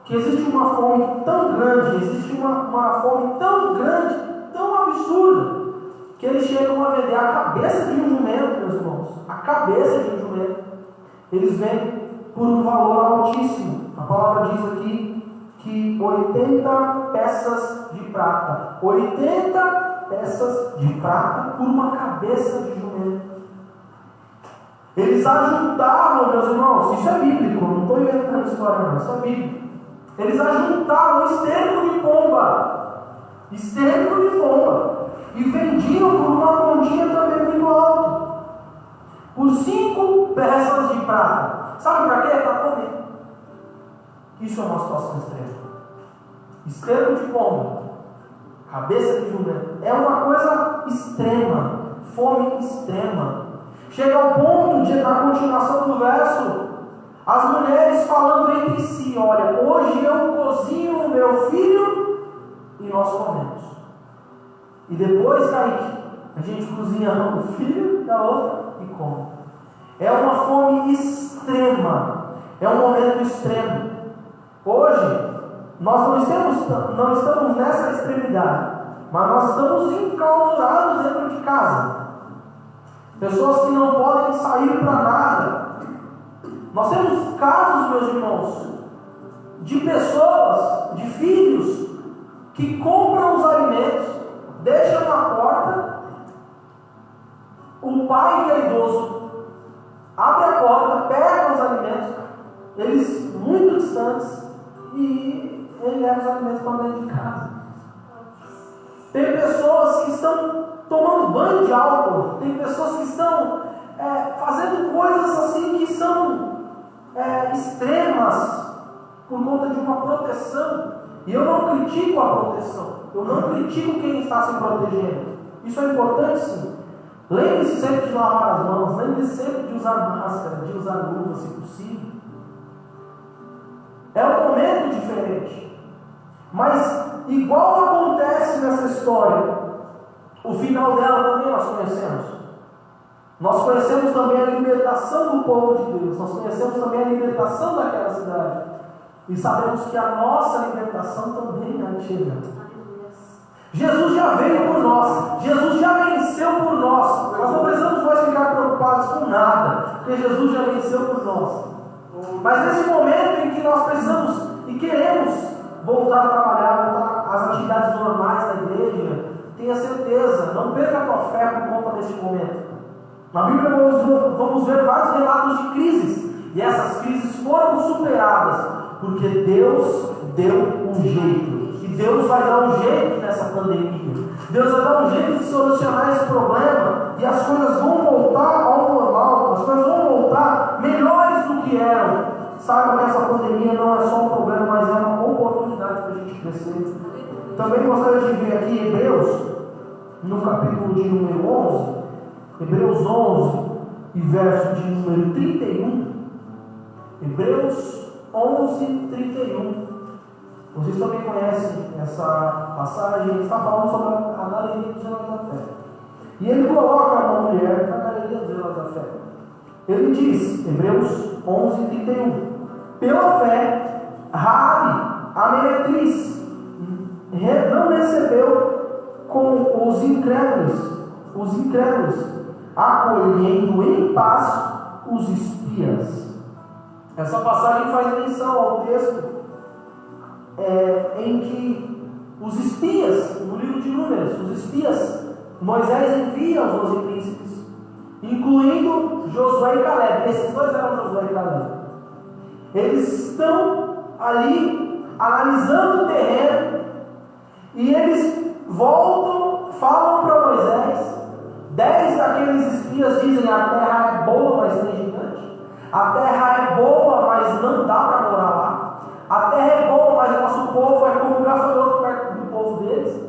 B: que existe uma fome tão grande, existe uma fome tão grande, tão absurda, que eles chegam a vender a cabeça de um jumento, meus irmãos. A cabeça de um jumento. Eles vendem por um valor altíssimo. A palavra diz aqui que 80 peças de prata. 80 peças de prata por uma cabeça de jumento. Eles ajuntavam, meus irmãos, isso é bíblico, não estou inventando história não, isso é bíblico. Eles ajuntavam esterco de pomba, e vendiam por uma pontinha também muito alta, por os 5 peças de prata. Sabe para quê? Para comer. Isso é uma situação extrema. Esterco de pombo, cabeça de jumento. É uma coisa extrema. Fome extrema. Chega ao ponto de, na continuação do verso, as mulheres falando entre si: olha, hoje eu cozinho o meu filho e nós comemos. E depois, Kaique, a gente cozinha o filho da outra e come. É uma fome extrema. É um momento extremo. Hoje, nós não estamos nessa extremidade, mas nós estamos enclausurados dentro de casa. Pessoas que não podem sair para nada. Nós temos casos, meus irmãos, de pessoas, de filhos, que compram os alimentos, deixam na porta, o pai que é idoso abre a porta, pega os alimentos, eles muito distantes, e ele leva os alimentos para dentro de casa. Tem pessoas que estão tomando banho de álcool, tem pessoas que estão fazendo coisas assim que são extremas por conta de uma proteção. E eu não critico a proteção, eu não critico quem está se protegendo. Isso é importante, sim. Lembre-se sempre de lavar as mãos, lembre-se sempre de usar máscara, de usar luva, se possível. É um momento diferente. Mas, igual acontece nessa história, o final dela também nós conhecemos. Nós conhecemos também a libertação do povo de Deus. Nós conhecemos também a libertação daquela cidade. E sabemos que a nossa libertação também chega. Jesus já veio por nós. Jesus já venceu por nós. Nós não precisamos mais ficar preocupados com nada, porque Jesus já venceu por nós. Mas nesse momento em que nós precisamos e queremos voltar a trabalhar, voltar às atividades normais da igreja, tenha certeza, não perca a tua fé por conta desse momento. Na Bíblia vamos ver vários relatos de crises, e essas crises foram superadas, porque Deus deu um jeito. E Deus vai dar um jeito nessa pandemia. Deus vai dar um jeito de solucionar esse problema, e as coisas vão voltar ao normal, as coisas vão voltar melhores do que eram. Saiba que essa pandemia não é só um problema, mas é uma oportunidade para a gente crescer. Também gostaria de ver aqui Hebreus, no capítulo de número 11, Hebreus 11 e verso de número 31. Hebreus 11, 31. Vocês também conhecem essa passagem. Ele está falando sobre a galeria dos heróis da fé. E ele coloca uma mulher na galeria dos heróis da fé. Ele diz, Hebreus 11, 31. Pela fé, Raabe, a meretriz, não recebeu com os incrédulos, acolhendo em paz os espias. Essa passagem faz menção ao texto em que os espias, no livro de Números, os espias, Moisés envia aos 12 príncipes, incluindo Josué e Caleb. Esses dois eram Josué e Caleb. Eles estão ali analisando o terreno, e eles voltam, falam para Moisés. 10 daqueles espias dizem: a terra é boa, mas tem gigante. A terra é boa, mas não dá para morar lá. A terra é boa, mas o nosso povo é como um gafanhoto perto do povo deles.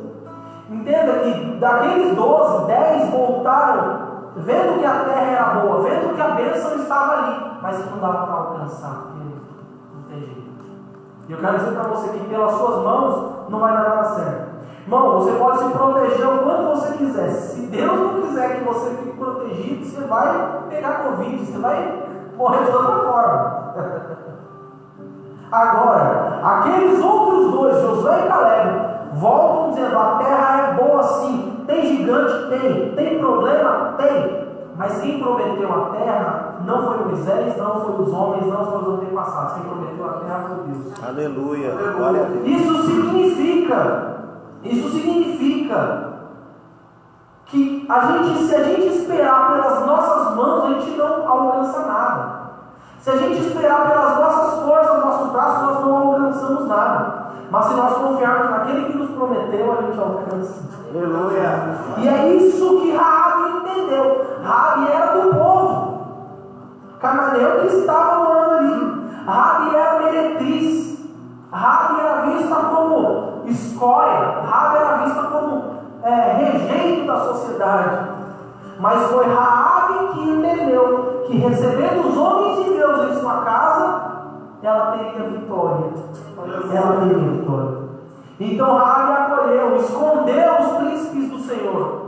B: Entenda que daqueles 12, 10 voltaram vendo que a terra era boa, vendo que a bênção estava ali, mas que não dava para alcançar, porque não tem jeito. E eu quero dizer para você que pelas suas mãos não vai dar nada certo. Irmão, você pode se proteger o quanto você quiser. Se Deus não quiser que você fique protegido, você vai pegar Covid, você vai morrer de outra forma. Agora, aqueles outros dois, Josué e Caleb, voltam dizendo: a terra é boa sim, tem gigante? Tem problema? Tem. Mas quem prometeu a terra não foi Moisés, não foi os homens, não foi os antepassados. Quem prometeu a terra foi Deus.
A: Aleluia. Glória a Deus.
B: Isso significa que se a gente esperar pelas nossas mãos, a gente não alcança nada. Se a gente esperar pelas nossas forças, nossos braços, nós não alcançamos nada. Mas se nós confiarmos naquele que nos prometeu, a gente alcança.
A: Aleluia.
B: E é isso que Raabe entendeu. Raabe era do povo. cananeu que estava morando ali. Raabe era meretriz. Raabe era vista como escória. Raabe era vista como rejeito da sociedade. Mas foi Raabe que entendeu que recebendo os homens de Deus em sua casa, ela teria vitória. Ela teria vitória. Então Raabe acolheu, escondeu os príncipes do Senhor.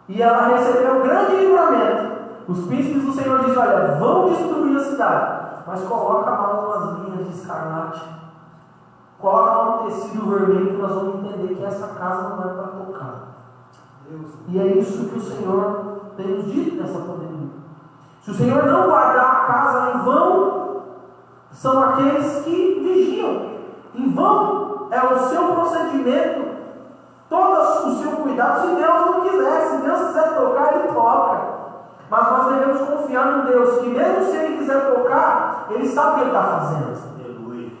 B: E ela recebeu um grande livramento. Os príncipes do Senhor dizem: olha, vão destruir a cidade, mas coloca lá umas linhas de escarlate, coloca lá um tecido vermelho, que nós vamos entender que essa casa não é para tocar. E é isso que o Senhor tem nos dito nessa pandemia. Se o Senhor não guardar a casa em vão, são aqueles que vigiam. Em vão é o seu procedimento, todo o seu cuidado. Se Deus não quiser, se Deus quiser tocar, Ele toca. Mas nós devemos confiar no Deus, que mesmo se Ele quiser tocar, Ele sabe o que Ele está fazendo.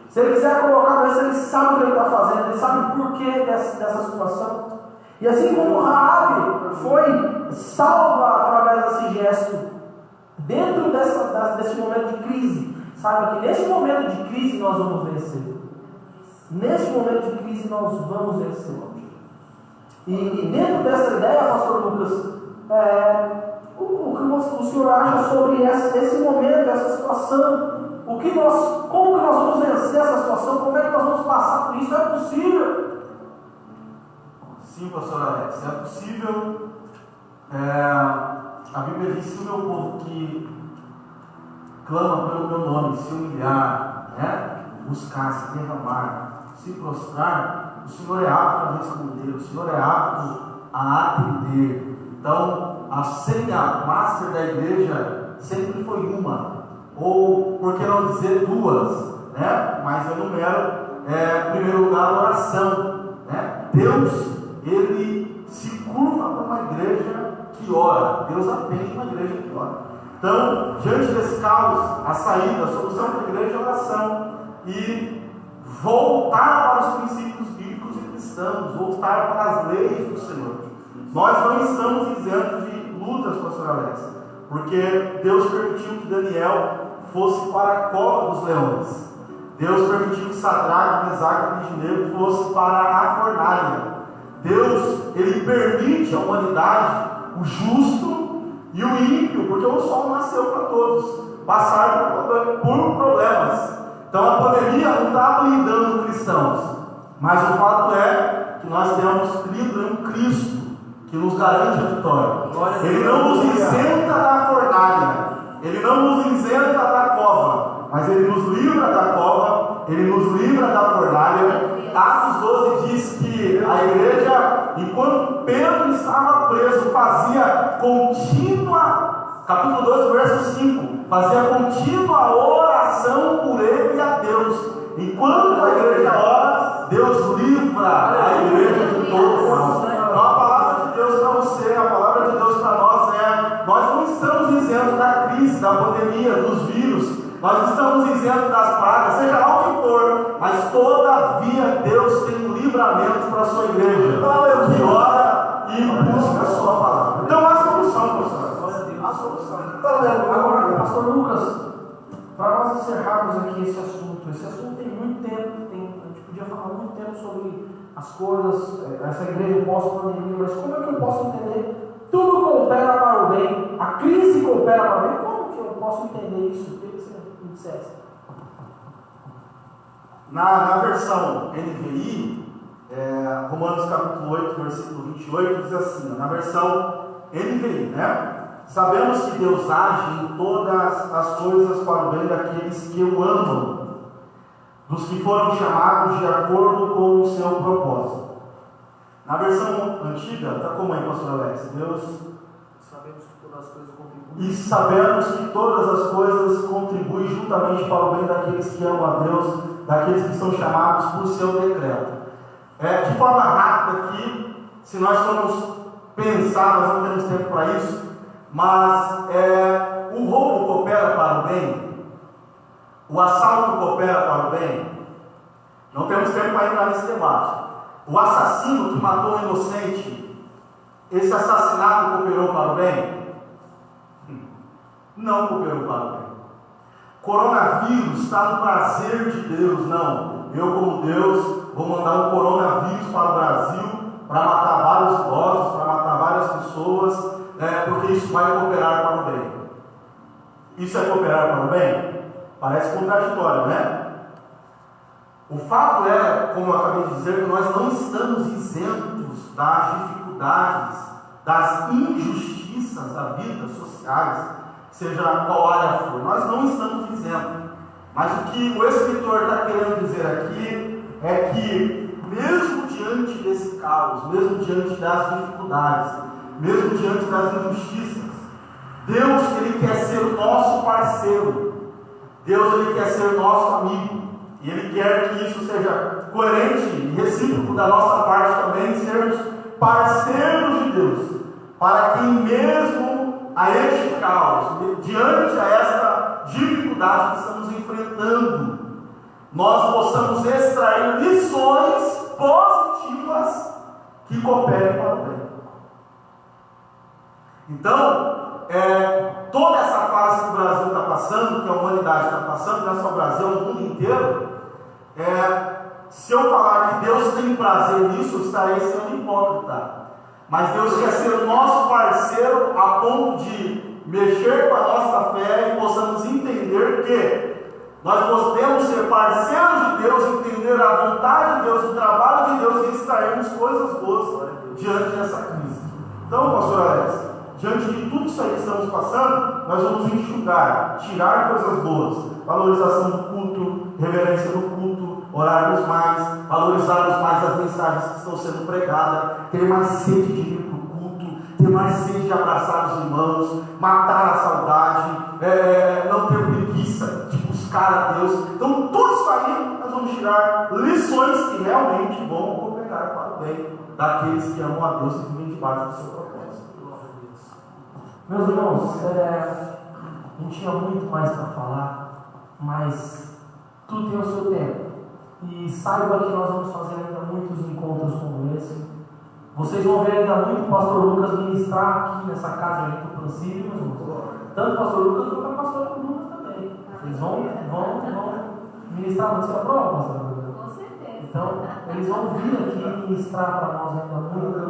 B: Se Ele quiser colocar doença, Ele sabe o que Ele está fazendo, Ele sabe o porquê dessa situação. E assim como Raabe foi salva através desse gesto, dentro desse momento de crise, saiba que nesse momento de crise nós vamos vencer. Nesse momento de crise nós vamos vencer. E dentro dessa ideia, pastor Lucas, o que o senhor acha sobre esse momento, essa situação? Como que nós vamos vencer essa situação? Como é que nós vamos passar por isso? É possível?
D: Sim, pastor Alex, é possível. A Bíblia diz: se o meu povo que clama pelo meu nome se humilhar, buscar, se derramar, se prostrar, o Senhor é apto a responder, o Senhor é apto a atender. Então, a senha master da igreja sempre foi uma, ou por que não dizer duas, mas eu enumero, em primeiro lugar, a oração. Deus, Ele se curva para uma igreja que ora. Deus atende uma igreja que ora. Então, diante desse caos, a saída, a solução para a igreja é a oração. E voltar para os princípios bíblicos e cristãos, voltar para as leis do Senhor. Nós não estamos isentos de lutas, pastor Alex, porque Deus permitiu que Daniel fosse para a cova dos leões. Deus permitiu que Sadraque, Mesaque e Abednego fosse para a fornalha. Deus, Ele permite à humanidade, o justo e o ímpio, porque o sol nasceu para todos, passar por problemas. Então a pandemia não está blindando cristãos, mas o fato é que nós temos crido em um Cristo que nos garante a vitória. Ele não nos isenta da fornalha, Ele não nos isenta da cova, mas Ele nos livra da cova, Ele nos livra da fornalha. Atos 12 diz que a igreja, enquanto Pedro estava preso, fazia contínua, capítulo 12, verso 5, fazia contínua oração por ele e a Deus. Enquanto a igreja ora, Deus livra a igreja de todo mal. Então a palavra de Deus para você, a palavra de Deus para nós nós não estamos isentos da crise, da pandemia, dos vírus, nós estamos isentos das pragas, seja lá o que for, mas todavia Deus tem um livramento para a sua igreja, que ora e busca a sua palavra. Então há solução, pastor. Há solução.
B: Agora, pastor Lucas, para nós encerrarmos aqui esse assunto tem muito tempo, a gente podia falar muito tempo sobre as coisas, essa igreja pós-pandemia, mas como é que eu posso entender? Tudo coopera para o bem, a crise coopera para o bem. Como que eu posso entender isso? O que você me dissesse?
D: Na versão NVI, Romanos capítulo 8, versículo 28, diz assim, na versão NVI, sabemos que Deus age em todas as coisas para o bem daqueles que o amam, dos que foram chamados de acordo com o seu propósito. Na versão antiga, está como aí, pastor Alex?
A: Sabemos que todas as coisas contribuem.
D: E sabemos que todas as coisas contribuem juntamente para o bem daqueles que amam a Deus, daqueles que são chamados por seu decreto. De forma rápida aqui, se nós formos pensar, nós não temos tempo para isso, mas o roubo coopera para o bem, o assalto coopera para o bem. Não temos tempo para entrar nesse debate. O assassino que matou um inocente, esse assassinato cooperou para o bem? Não cooperou para o bem. coronavírus está no prazer de Deus. Não, eu como Deus vou mandar um coronavírus para o Brasil para matar vários idosos, para matar várias pessoas, porque isso vai cooperar para o bem. Isso é cooperar para o bem? Parece contraditório, né? O fato é, como eu acabei de dizer, que nós não estamos isentos das dificuldades, das injustiças da vida sociais, seja qual área for. Nós não estamos isentos. Mas o que o escritor está querendo dizer aqui é que, mesmo diante desse caos, mesmo diante das dificuldades, mesmo diante das injustiças, Deus, Ele quer ser o nosso parceiro. Deus, Ele quer ser nosso amigo. E Ele quer que isso seja coerente e recíproco da nossa parte também, sermos parceiros de Deus, para que mesmo a este caos, diante a esta dificuldade que estamos enfrentando, nós possamos extrair lições positivas que cooperem para o bem. Então, toda essa fase que o Brasil está passando, que a humanidade está passando, não é só o Brasil, é o mundo inteiro, se eu falar que Deus tem prazer nisso, eu estarei sendo hipócrita. Mas Deus quer ser o nosso parceiro a ponto de mexer com a nossa fé e possamos entender que nós podemos ser parceiros de Deus, entender a vontade de Deus, o trabalho de Deus e extrairmos coisas boas diante dessa crise. Então, pastor Alex, diante de tudo isso aí que estamos passando, nós vamos enxugar, tirar coisas boas, valorização do culto, reverência do culto, orarmos mais, valorizarmos mais as mensagens que estão sendo pregadas, ter mais sede de vir para o culto, ter mais sede de abraçar os irmãos, matar a saudade, não ter preguiça de buscar a Deus. Então, tudo isso aí nós vamos tirar lições que realmente vão cooperar para o bem daqueles que amam a Deus e vivem debaixo do seu propósito.
B: Meus irmãos, não tinha muito mais para falar, mas tudo tem o seu tempo. E saiba que nós vamos fazer ainda muitos encontros como esse. Vocês vão ver ainda muito o pastor Lucas ministrar aqui nessa casa de princípio, meus irmãos. Tanto o pastor Lucas quanto a pastora Bruna também. Eles vão ministrar muito. Você aprova, pastor Lucas?
C: Com certeza.
B: Então, eles vão vir aqui ministrar para nós ainda muito.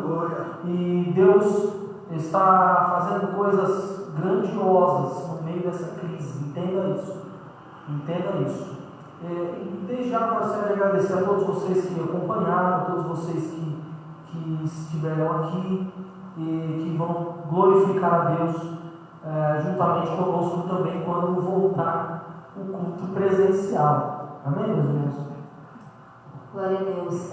B: E Deus está fazendo coisas grandiosas no meio dessa crise. Entenda isso. Entenda isso. E desde já gostaria de agradecer a todos vocês que acompanharam, a todos vocês que estiveram aqui e que vão glorificar a Deus juntamente conosco também quando voltar o culto presencial. Amém, meus irmãos?
C: Glória a Deus.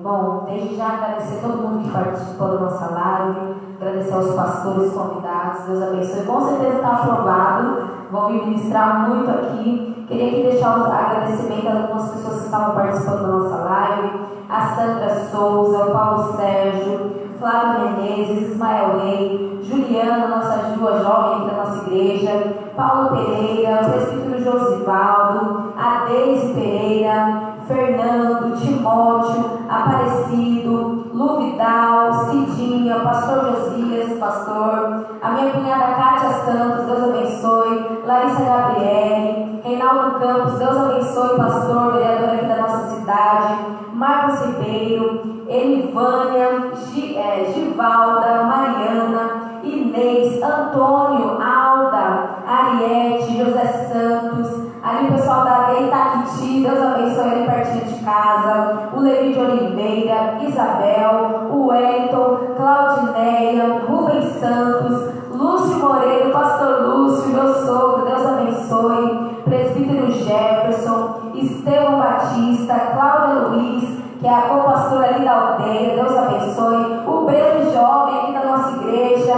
C: Bom, desde já agradecer a todo mundo que participou da nossa live, agradecer aos pastores convidados, Deus abençoe. Com certeza está aprovado, vão me ministrar muito aqui. Queria aqui deixar o agradecimento a algumas pessoas que estavam participando da nossa live: a Sandra Souza, o Paulo Sérgio, Flávio Menezes, Ismael Rei, Juliana, nossa jovem aqui da nossa igreja, Paulo Pereira, o presbítero Josivaldo, a Deise Pereira, Fernando, Timóteo, Aparecido, Lu Vidal, Cidinha, pastor Josias, pastor, a minha cunhada Kátia Santos, Deus abençoe, Larissa Gabriele, Reinaldo Campos, Deus abençoe, pastor, vereador aqui da nossa cidade, Marcos Ribeiro, Elivânia, Givalda, Mariana, Inês, Antônio, Alda, Ariete, José Santos, ali o pessoal da Itaquiti, Deus abençoe ali pertinho de casa, o Levi de Oliveira, Isabel, o Wellington, Claudineia, Rubens Santos, Lúcio Moreira, pastor Lúcio, meu sogro, Deus abençoe, presbítero Jefferson, Estevão Batista, Cláudia Luiz, que é a co-pastora ali da aldeia, Deus abençoe, o Breno Jovem aqui da nossa igreja,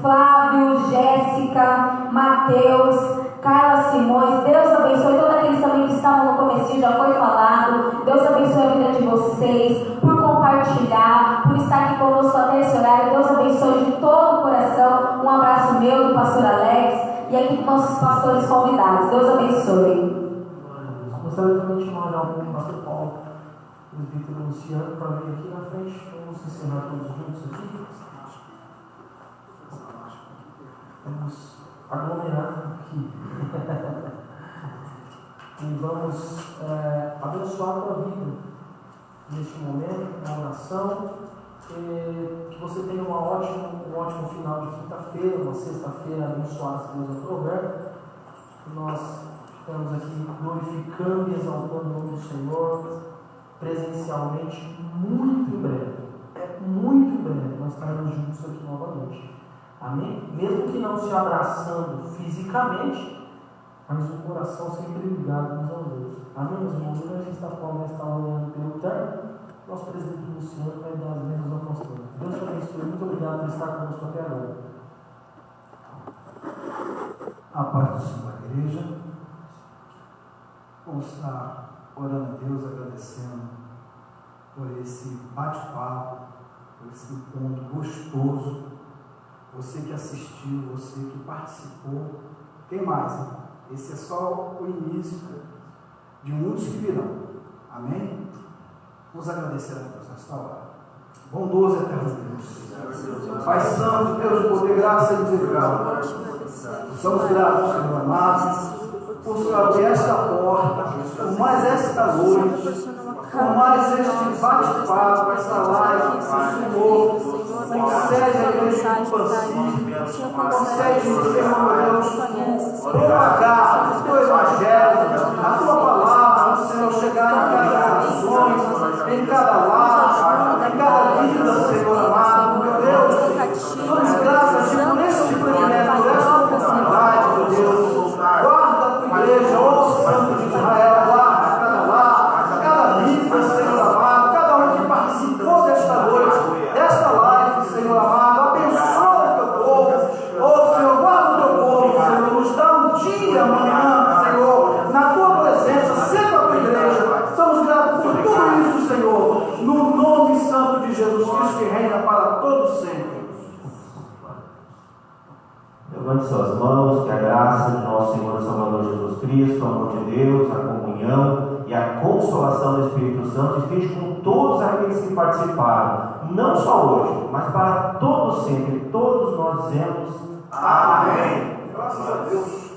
C: Flávio, Jéssica, Mateus, Carla Simões, Deus abençoe todos aqueles também que estavam no comecinho, já foi falado. Deus abençoe a vida de vocês, por compartilhar, por estar aqui conosco até esse horário. Deus abençoe de todo o coração. Um abraço meu, do pastor Alex, e aqui dos nossos pastores convidados. Deus abençoe.
B: Gostaria também de chamar o pastor Paulo, o presbítero Luciano, para vir aqui na frente. Vamos ensinar todos juntos aqui. Vamos aglomerar aqui. e vamos abençoar a tua vida neste momento, na oração. Que você tenha um ótimo final de quinta-feira, uma sexta-feira abençoada, se Deus aprover. Nós estamos aqui glorificando e exaltando o nome do Senhor presencialmente muito em breve. Muito em breve nós estaremos juntos aqui novamente. Amém? Mesmo que não se abraçando fisicamente, mas o coração sempre ligado uns aos outros. Amém, meus irmãos? Hoje a gente está olhando pelo terno. Nosso presidente Luciano vai dar as mesmas ao pastor. Deus te abençoe. Muito obrigado por estar conosco até agora.
F: A paz do Senhor, a igreja. Vamos estar orando a Deus, agradecendo por esse bate-papo, por esse encontro gostoso. Você que assistiu, você que participou. Tem mais, hein? Esse é só o início de muitos que virão. Amém? Vamos agradecer a Deus nesta hora. Bondoso e eterno Deus. Pai Santo, Deus de poder, graça e misericórdia. Somos gratos, Senhor amado, por Senhor abrir esta porta, por mais esta noite, por mais este bate-papo, esta live, Senhor, concede a igreja do Pacífico, concede, Senhor Deus, propagar o teu evangelho, a tua palavra, Senhor, chegar em cada coração, em cada lar, em cada vida, Senhor amado, meu Deus, somos gratos por este privilégio, por esta oportunidade, meu Deus. Guarda a tua igreja, ó Santo de Israel, guarda cada lar, cada vida, Senhor amado, cada um que participou desta noite, desta live, Senhor amado, abençoa o teu povo, ó Senhor, guarda o teu povo, Senhor, nos dá um dia amanhã, Senhor, na tua presença, sempre a tua igreja. Somos gratos por tudo isso, Senhor, no nome santo de Jesus Cristo, que reina para todos sempre.
A: Levante suas mãos, que a graça de nosso Senhor e Salvador Jesus Cristo, o amor de Deus, a comunhão e a consolação do Espírito Santo esteja com todos aqueles que participaram, não só hoje, mas para todos sempre. Todos nós dizemos amém.
F: Graças a Deus.